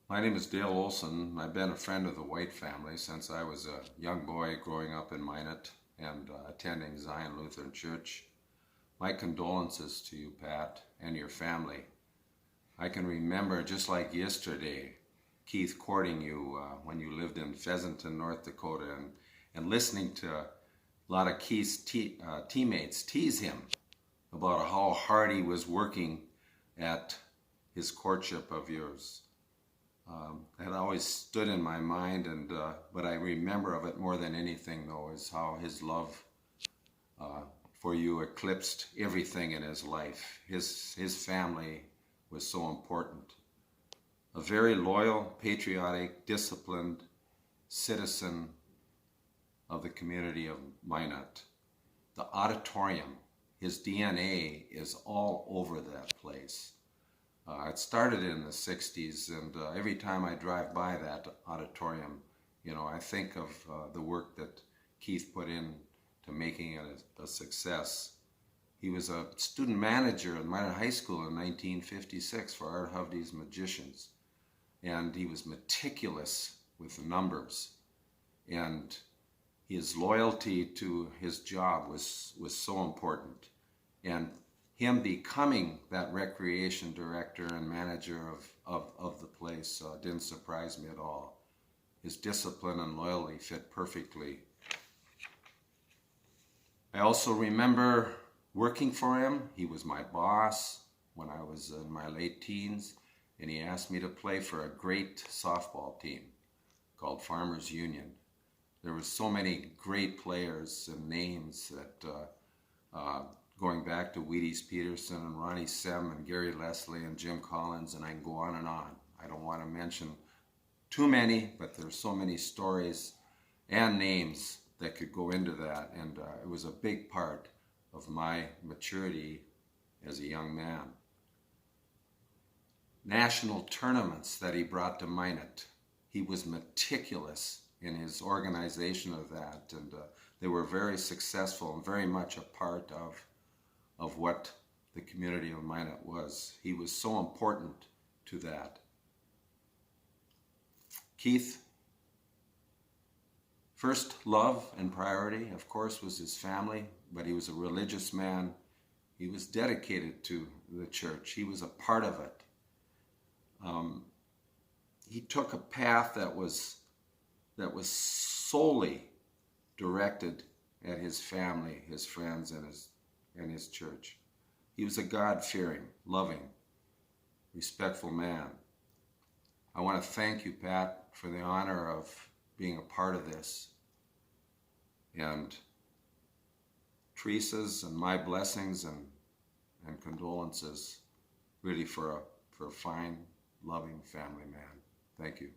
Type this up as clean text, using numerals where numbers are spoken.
My name is Dale Olson. I've been a friend of the White family since I was a young boy growing up in Minot and attending Zion Lutheran Church. My condolences to you, Pat, and your family. I can remember just like yesterday Keith courting you when you lived in Pheasanton, North Dakota, and listening to a lot of Keith's teammates tease him about how hard he was working at his courtship of yours. That always stood in my mind, and what I remember of it more than anything, though, is how his love for you eclipsed everything in his life. His family was so important. A very loyal, patriotic, disciplined citizen of the community of Minot. The auditorium, his DNA is all over that place. It started in the 60s, and every time I drive by that auditorium, I think of the work that Keith put in to making it a success. He was a student manager at Minot High School in 1956 for Art Hovde's Magicians, and he was meticulous with the numbers, and his loyalty to his job was so important. And him becoming that recreation director and manager of the place didn't surprise me at all. His discipline and loyalty fit perfectly. I also remember working for him. He was my boss when I was in my late teens, and he asked me to play for a great softball team called Farmers Union. There were so many great players and names that going back to Wheaties Peterson and Ronnie Sem and Gary Leslie and Jim Collins, and I can go on and on. I don't want to mention too many, but there's so many stories and names that could go into that, and it was a big part of my maturity as a young man. National tournaments that he brought to Minot, he was meticulous in his organization of that, and they were very successful and very much a part of what the community of Minot was. He was so important to that. Keith, first love and priority, of course, was his family, but he was a religious man. He was dedicated to the church. He was a part of it. He took a path that was solely directed at his family, his friends, and his church. He was a God-fearing, loving, respectful man. I want to thank you, Pat, for the honor of being a part of this. And Teresa's and my blessings and condolences really for a fine, loving family man. Thank you.